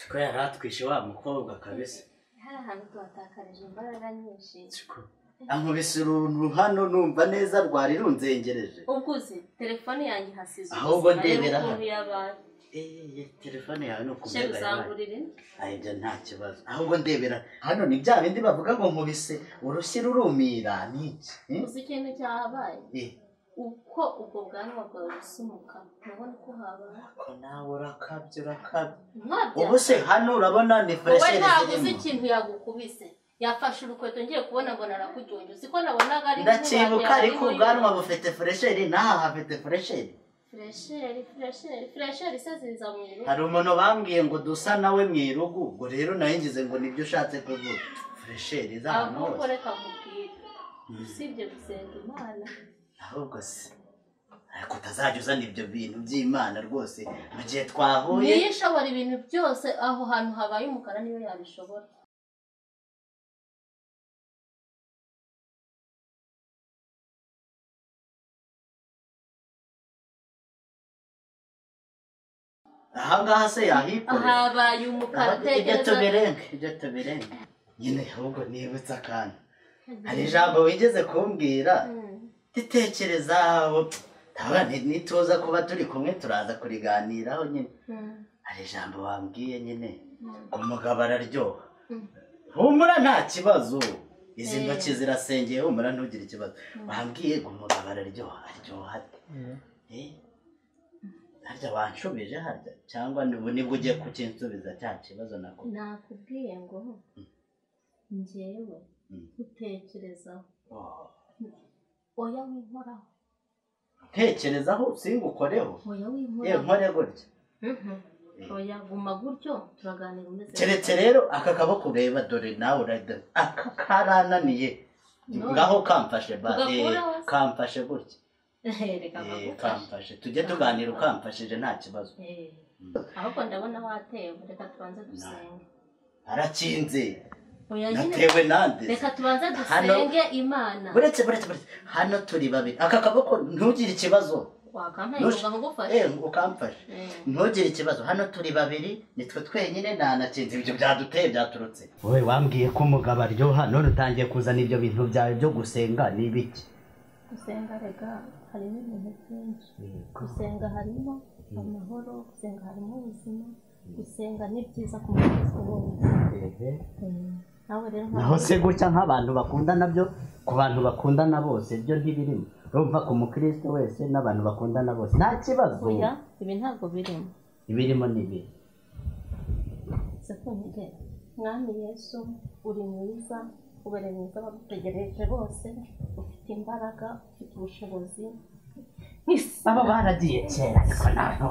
ko yaratwishe wa mukobwa kabisa. Hari ahantu twatakarije imbaraga nyinshi. Ankubise uruntu hano numva neza rwari runzengereje. Ubwuzi telefone yanjye hasize. Ahubwo ndebera hano. Telefone yawe no kumega yawe. Ayibyo nta kibazo. Ahubwo ndebera hano ni bya bindi bavuga ngo nkubise urushyi rurumira niki. Uzi ikintu cyahabaye? Uko ubwo bwanwa bwawe busumuka nabona ko habaye. Ko nawe urakabye. Ubu se hano urabona ni fresh. Wowe ntabwo uzi ikintu yagukubise. Yafashe urukweto ngiye kubona mbona arakujyonje. Siko nabonaga ari ndacibuka ariko ubwanwa bufite fresheri naha hafite fresheri. Fresheri saziza mu rugo. Hari umuntu bambwiye ngo dusa nawe mwirugu ubwo rero nayengize ngo nibyo ushatse kuvuga. Fresheri za hano. Ahubwo reka mubwire. Usibye gusenga Imana. Ahubwo se ariko utazajya uzana ibyo bintu by'Imana rwose mu gihe twahuye. Niyo ishobora ibintu byose aho hantu habaye umukara niyo yabishobora. Ahangaha se yahikora habaye umukara tekereza ibyo tubirenga nyine ahubwo nibutsa akantu hari ijambo wigeze kumbwira titekereza nituza kuba turi kumwe turaza kuriganiraho nyine hari ijambo wambwiye nyine umugabo araryoha humura nta kibazo izi ntoki zirasengeye humura ntugire ikibazo wambwiye ngo umugabo araryoha harya wanshubije harya cyangwa nibwo ugiye kukinsubiza cya kibazo nakubwiye ngo njyewe utekerezaho oya winkoraho tekerezaho singukoreho oya winkoraho nkore gutya oya guma gutyo turaganira umeze keretse rero aka kaboko ureba dore nawe urada aka karananiye ngaho kamfashe kamfashe gutya kamfashe tujye tuganira ukamfashije nta kibazo ahubwo ndabona watewe reka tubanze dusenge arakinze natewe nande reka tubanze dusenge Imana buretse hano turi babiri aka kaboko ntugire ikibazo ukamfashe ntugire ikibazo hano turi babiri nitwe twenyine nanakinze ibyo byaduteye byaturutse wowe wambwiye ko umugabo aryoha none utangiye kuzana ibyo bintu byawe byo gusenga ni ibiki gusenga rega harimo ibintu byinshi gusenga harimo amahoro gusenga harimo ubuzima gusenga ni byiza ku mukristo wese naho se gutya nk'abantu bakundana byo ku bantu bakundana bose byo ntibirimo urumva ku mukristo wese n'abantu bakundana bose nta kibazo oya ibi ntabwo birimo ibirimo nibi sekunde mwami Yesu uri mwiza ubere mwiza bagutegereje bose ufite imbaraga ufite ubushobozi baba baragiye kera ariko ntabwo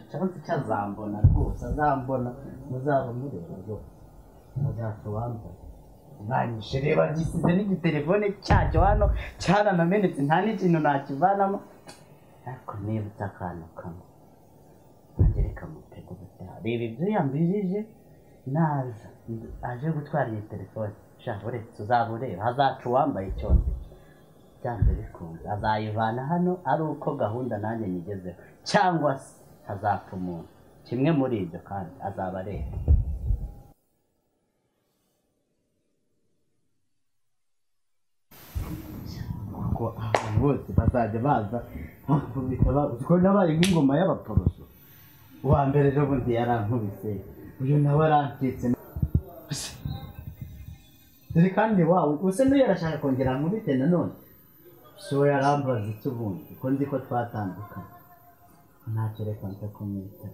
cyangwa cyazambona rwose azambona muzaba mureba rwose muzacu wambaye banyishe reba gisize n'igitelefone cyacyo hano cyaranamenetse nta n'ikintu nakivanamo ariko nibutse akantu kamwe nanjye reka mutego gutaha reba ibyo yambijije naza aje gutwara iyi telefone shaka uretse uzaba ureba hazacu wambaye icyonzi byanze bikunze azayivana hano ari uko gahunda nanjye nyigezeho cyangwa se hazapfa umuntu kimwe muri ibyo kandi azaba areba kuko abantu bose bazajya baza ko nabaye nk'ingoma y'abaporoso uwa mbere ejo bundi yarankubise uyu nawe arancitse dore kandi wawe use n'uyu arashaka kongera nkubite nanone so yarambaza icyo ubundi ko nzi ko twatandukanye ntacyo reka nza kumwita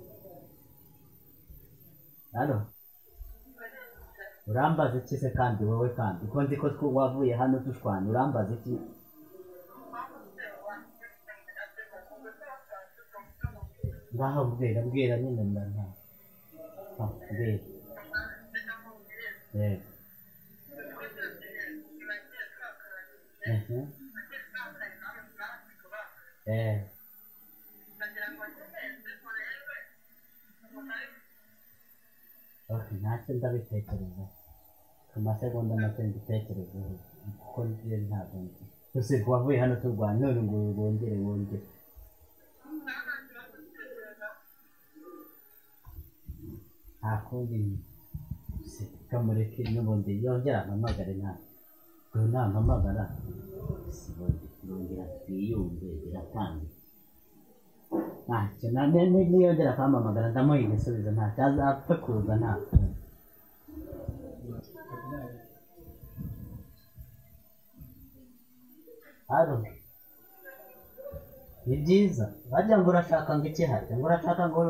hano urambaza iki se kandi wowe kandi ko nzi ko wavuye hano dushwana urambaza iki ngaho mbwira nyine mbwira ntacyo ndabitekereza ku masegonda make mbitekerezeho kuko niyo ntabwo nzi gusa wavuye hano turwanya none ngo wongere nta kundi kamureke n'ubundi yongera ampamagare ntabwo nampamagara yongera twiyumve biratanga ntacyo niyongera akampamagara ndamuha igisubizo ntacyo apfa kuza ntacyo hano ni byiza wajya ngo urashaka ngo iki hajya ngo urashaka ngo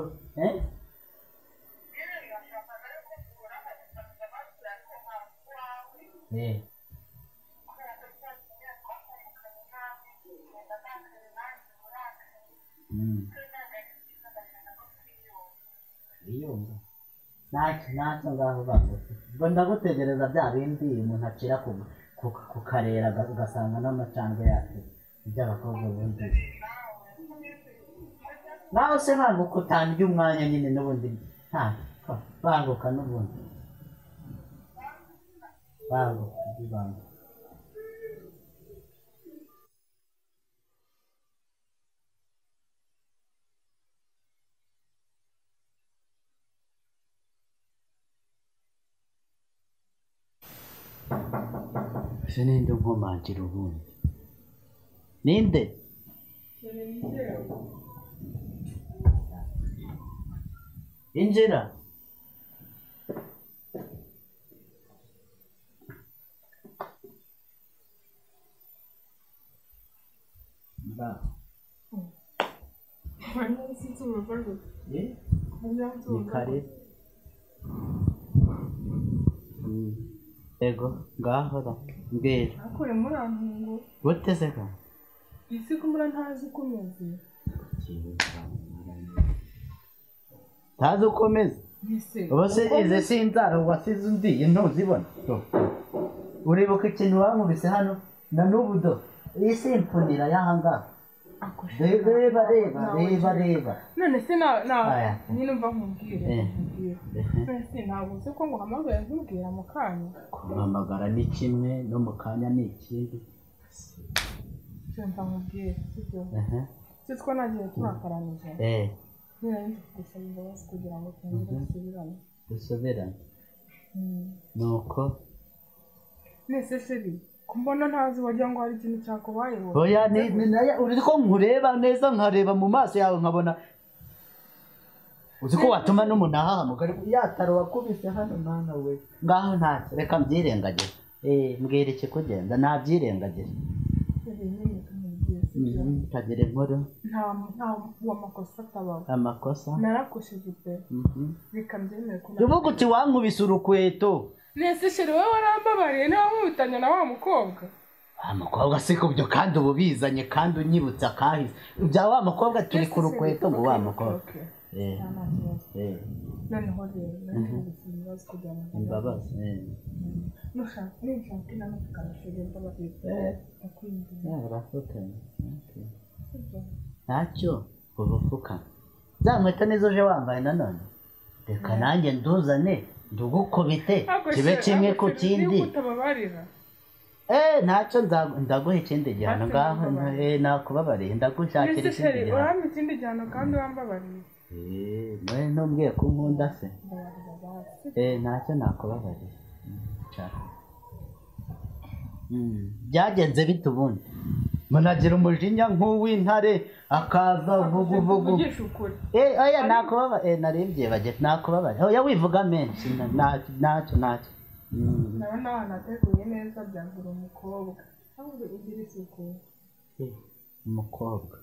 iyumva ntacyo ngaho bangufi ngo ndagutegereza bya bindi umuntu acira ku karera ugasanga n'amacandwe yacu iby'abakobwa bundi nawe se banguka utange umwanya nyine n'ubundi banguka n'ubundi banguka ese ninde unkomangira ubundi ninde injira ni kare ego ngaho da mbwira akure muri antungo guteze ka isi kumura ntazi kumeze ntazi ukomeze ubose ize sinzara wasize undi ntuzibona uribuka ikintu wankubise hano na n'ubu do iyi simpunira y'ahangaha reba none se nyine umva nkubwire none se ntabwo uzi ko ngo uhamagaye nkubwira mu kanya kumpamagara ni kimwe no mu kanya ni ikindi mva nkubwire sibyo sitwo nagiye twakaranije niba ndi gusaba imbabazi kugira ngo twongere dusubirane nuko nese sheri kumbona ntazi wagira ngo hari ikintu cyakubayeho oya uri ko nkureba neza nkareba mu maso yawe nkabona uzi ko watuma n'umuntu ahahamuka yataro wakubise hano mwana we ngaho ntacyo reka mbyirengagize mbwira ikikugenda ntabyirengagire kagere inkuru nta amakosa atabaho amakosa narakosheje pe reka mbyemere ko uvuga uti wankubise urukweto nese sheri wowe warambabariye niba nkubitanye na wa mukobwa mukobwa si kubyo kandi ubu bizanye kandi unyibutsa kahise bya wa mukobwa turi ku rukweto ngo wa mukobwa noneho rero nandibutse ibibazo kugira ngo imbabazi nushaka inama tukanashobora imbabazi urafukanye ntacyo ubufukane za nkweto nizo uje wambaye nanone reka nanjye nduzane ndugukubite kibe kimwe ku kindi ntacyo ndaguha ikindi gihano ngaho nakubabariye ndagushakira ikindi gihano urampa ikindi gihano kandi wambabariye ntumbwiye ko nkunda se ntacyo nakubabariye byagenze bite ubundi munagira umujinya nk'uw'intare akaza vuguvugu oya nakubabariye narebye bageze nakubabariye oya wivuga menshi ntacyo ndabona wanateguye neza byagura umukobwa ahubwo ugira isuku umukobwa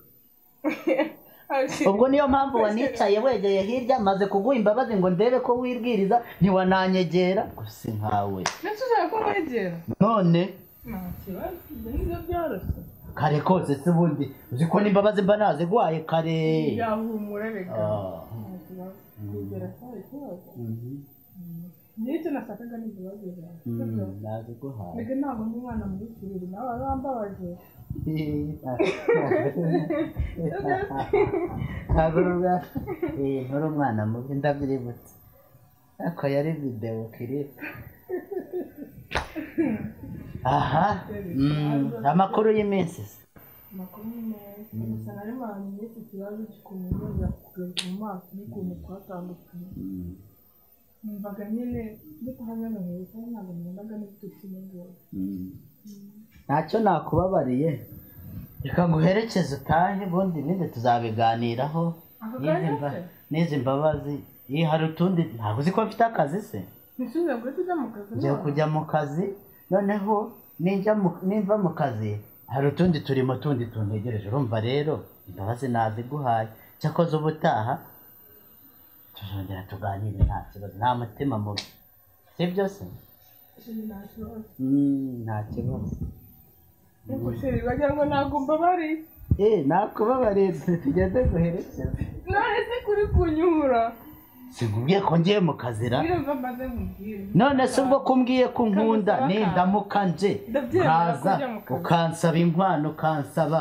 ubwo niyo mpamvu wanicaye wegeye hirya maze kuguha imbabazi ngo ndebe ko wibwiriza ntiwananyegera gusa nkawe ndetse ushaka ko wegera none nta kibazo ibyo byoroshye kare kose se ubundi uzi ko n'imbabazi mba naziguhaye kare yahumura reka nta kibazo kugera cyari ikibazo n'icyo nashakaga ni ikibazo cyawe naziguhaye mbega ntabwo ndi umwana muri kirere nawe wari wambabaje ntabwo nturi umwana mubi ndabyibutse ariko yari videwo kiripe aha amakuru y'iminsi se amakuru ni meza gusa nari mpamvu n'iki kibazo cy'ukuntu nza kugaruka mu maso n'ukuntu twatandukanye numvaga nyine ndi kuhanyanohera kandi ntabwo nkundaga n'ibitutsi n'ingoro ntacyo nakubabariye reka nguherekeze utahe ubundi ibindi tuzabiganiraho n'izi mbabazi iyo hari utundi ntabwo uzi ko mfite akazi se ntisubize ngo tujya mu kazi ngiye kujya mu kazi noneho nimva mu kazi hari utundi turimo tundi tuntegereje urumva rero imbabazi naziguhaye cyakoze ubutaha tuzongera tuganire nta kibazo nta mutima mubi sibyo se nta kibazo gushira bagira ngo ntabwo mbabariye nakubabariye tugende guherekeza none se kuri kunyura sinkubwiye ko ngiye mu kazira none se ubwo kumbwiye ko nkunda nindamuka nje nkaza ukansaba inkwano ukansaba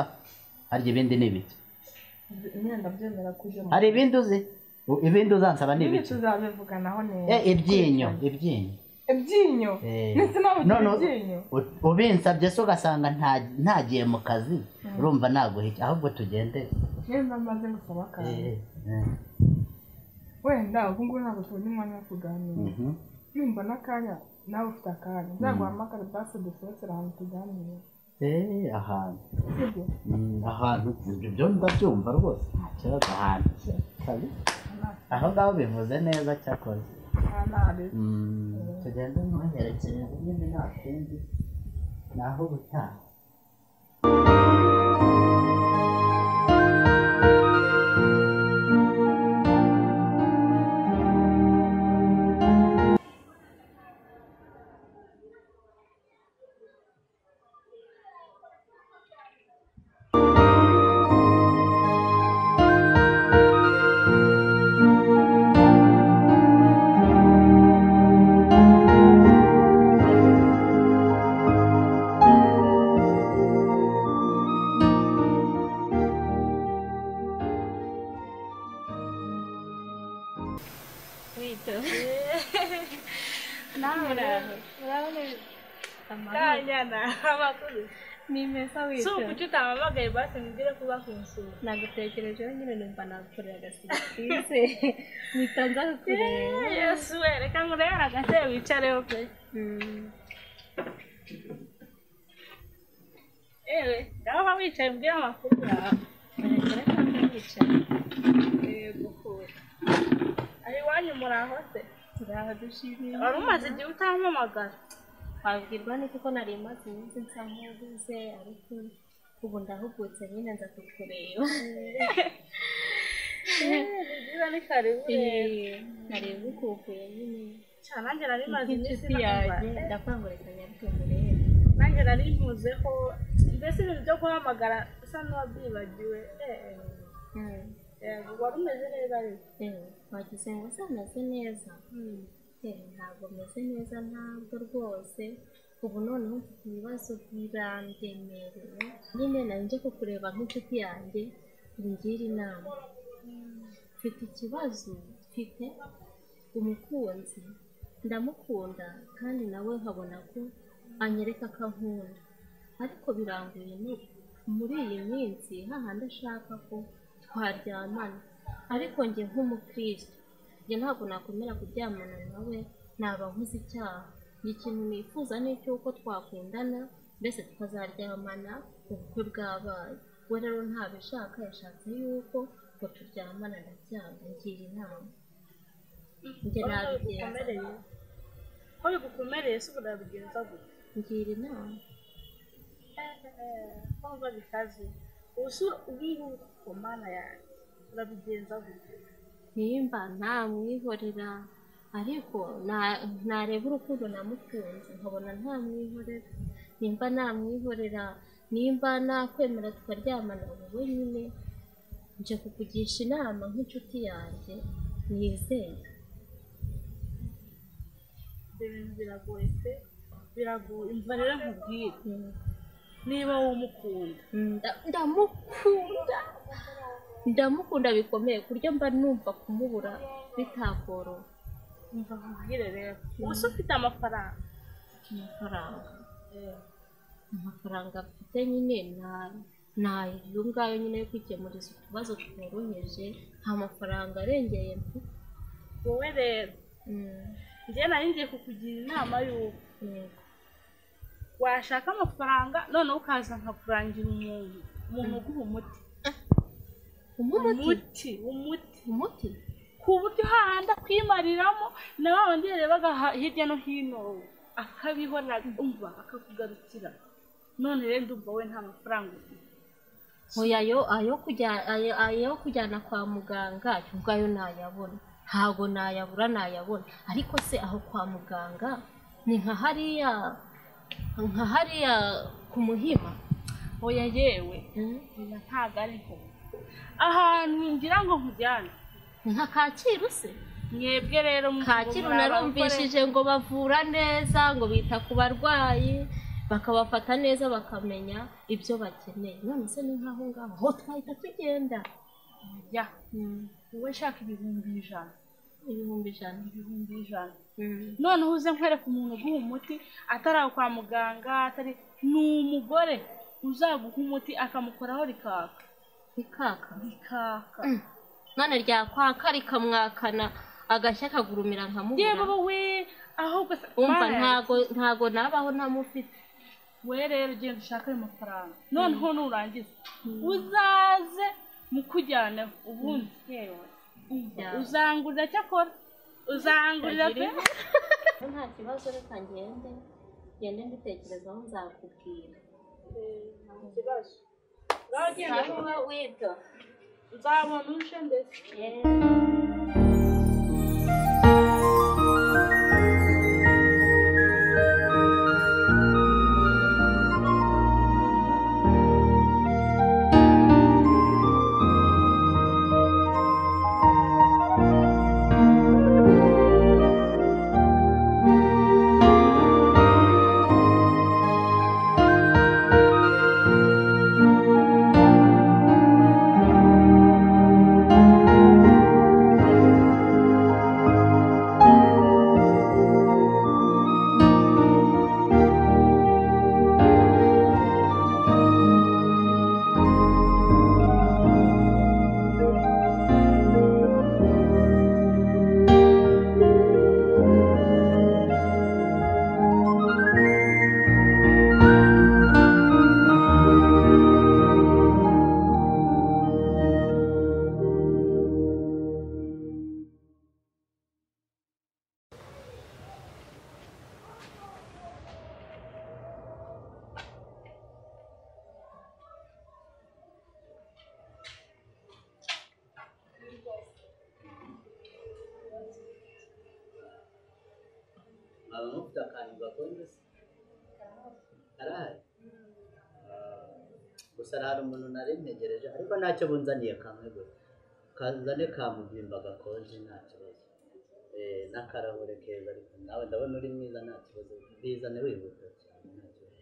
harya ibindi ni ibiki hari ibindi uzi ibindi uzansaba ni ibiki tuzabivuganaho neza ibyinyo none ubinsabye se ugasanga ntagiye mu kazi urumva naguhita ahubwo tugende nimba maze gusaba akazi wenda ubu ngubu ntabwo tubona umwanya wo kuganira yumva n'akanya nawe ufite akanya nzaguhamagara basi dusohokere ahantu tuganire ahantu ibyo ndabyumva rwose nta kibazo ahantu aho ngaho bivuze neza cyakoze tugende ntuherekeze nyine nta kindi naho ubutaha ni meza wita so kuki utamamagaye basi mbwire kuba kunsura nagutekerejeho nyine numva nagukorera agasiripurize mpita nza kukureba yesu we reka ngurebere agatebe wicareho pe ewe ngaho wicaye mbwire amakuru yawe reka wicaye yego kure ari iwanyu muraho se turaho dushimiye wari umaze igihe utampamagara wabwirwa n'iki ko nari maze iminsi nsa nk'ubuze ariko ubu ndahugutse nyine nza kukureba bigira ni karibu nari bukukuye nyine cyane nanjye nari maze iminsi yanjye ndakwangurikanya ariko murebe nanjye nari mpuzeho mbese ibintu byo guhamagara usa n'uwabyibagiwe wari umeze neza ariko wagize ngo se ameze neza ntabwo meze neza ntabwo rwose ubu noneho mfite ibibazo birandemereye nyine nari nje kukureba nk'inshuti yanjye ngira inama mfite ikibazo mfite umukunzi ndamukunda kandi nawe nkabona ko anyereka ko ankunda ariko biranguye muri iyi minsi hahandi ashaka ko twaryamana ariko njye nk'umukristo njye ntabwo nakomera kuryamana nawe naba nkoze icyaha ikintu nifuza ni icy'uko twakundana mbese tukazaryamana ubukwe bwabaye we rero ntabishaka yashatse yuko ngo turyamana ndabyanga ngira inama njye nabigenza ko bigukomereye se ubu nabigenza gute ngira inama kumva bikaze ubusura ubungubu ku mana yanjye urabigenza gute nimba ntamwihorera ariko nareba urukundo namukunze nkabona ntamwihorera nimba namwihorera nimba nakwemera tukaryamana wowe nyine nje kukugisha inama nk'inshuti yanjye nizeye ibyo bintu biragoye pe biragoye umva rero nkubwire niba wowe umukunda ndamukunda bikomeye ku buryo mba numva kumubura bitakoroha. umva nkubwire rero ubusa ufite amafaranga amafaranga mfite nyine nayo ngayo nyine yo kwikemuriza utubazo tworoheje, nta mafaranga arengeye mfite. wowe rero njye nari ngiye kukugira inama y'uko washaka amafaranga noneho ukaza nkakurangira umuntu uguha umuti ku buryo hahandi akwimariramo na wa wundi yarebaga hirya no hino akabihora umva akakugarukira. none rero ndumva we nta mafaranga ufite. oya ayo kujyana kwa muganga ubwayo nayabona, ntabwo nayabona, ariko se aho kwa muganga ni nka hariya ku Muhima. oya yewe ntabwo ariho ahantu ngira ngo nkujyane ni nka Kacyiru se. mwebwe rero Kacyiru narumvishije ngo bavura neza, ngo bita ku barwayi bakabafata neza bakamenya ibyo bakeneye. none se ni nkaho ngaho ho twahita tugenda. ya wowe shaka ibihumbi ijana noneho uze nkwereka umuntu uguha umuti atari aho kwa muganga, atari ni umugore uzaguha umuti akamukoraho rikaka none ryakwaka rikamwakana agashya akagurumira nkamubura. yewe wowe ahubwo umva ntago nabaho ntamufite. we rero ugenda ushaka ayo mafaranga noneho nurangiza uzaze mukujyane ubundi yewe uzangurira cyakora uzangurira pe. nta kibazo reka ngende mbitekerezaho nzakubwira. nta kibazo ntabwo wita nzabona uje mbese. mufite akantu gakonje se arahari gusa hari umuntu nari ntegereje ariko ntacyo bunzaniye kamwe gusa kazane kamuvimba gakonje nta kibazo n'akarahure keza ariko nawe ndabona uri mwiza nta kibazo bizane wihuta cyane nta kibazo.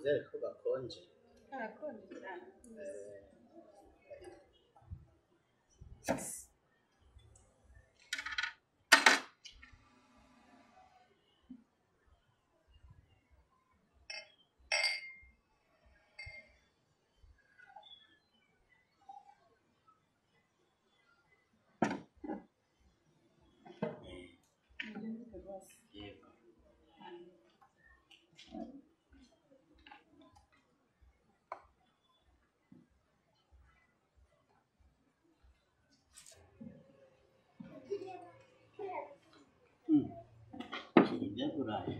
nizere ko gakonje. karakonje cyane. yego kiribya burayi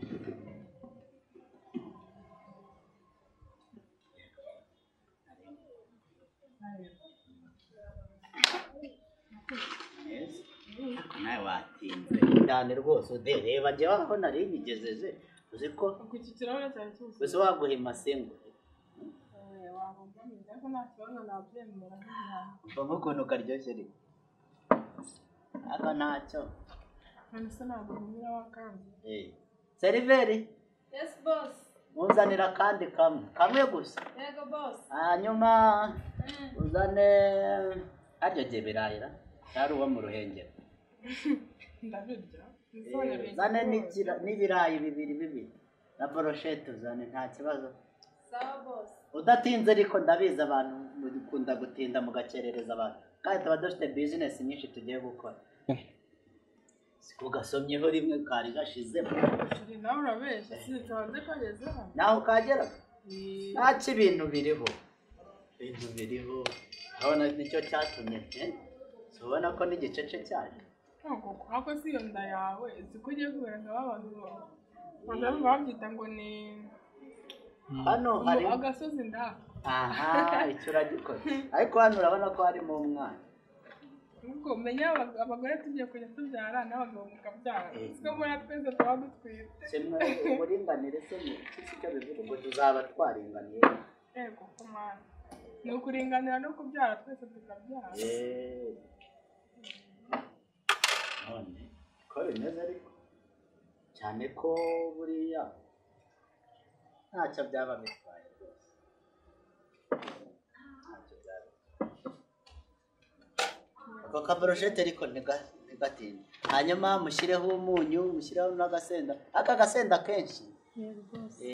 yes uratinze cyane rwose reba njyewe aho nari nyigejeje uzi ko ku iki kirahure cyane cyose gusa waguhima sengo wagombye ariko nta kibazo nabyemera umva nk'ukuntu karyoshye ariko aka ntacyo none se ntabwo nkumira wakanze seriveri yes boss muzanira kandi kamwe gusa yego boss hanyuma uzane aryo gihe birayira cyari uwo mu ruhengero ndabirya uzane n'ibirayi bibiri na boroshete uzane nta kibazo sawa boss udatinze ariko ndabizi abantu mukunda gutinda mugakerereza abantu kandi tuba dufite bizinesi nyinshi tugiye gukora ugasomyeho rimwe kari gashizemo nawe urabeshya sinzi kageze hano naho kagera ntacyo ibintu biriho urabona nicyo cyatumye ubona ko n'igicece cyaje ako si iyo nda yawe uzi ko ugiye kubera nka abantu babyita ngo ni hano hari agasozi ndaha aha icyo uragikora ariko hano urabona ko harimo umwana ubwo menya abagore tugiye kujya tubyara n'abagabo mukabyara siko mbona twese tuba dutwite kimwe uburinganire se ni iki cyo bivuga ngo tuzaba twaringaniye yego komana ni ukuringanira no kubyara twese tukabyara none ko bimeze ariko cyane ko buriya ntacyo byaba bitwaye rwose ntacyo byaba ako kaboroshete ariko ntigatinda hanyuma mushyireho umunyu mushyireho n'agasenda aka gasenda kenshi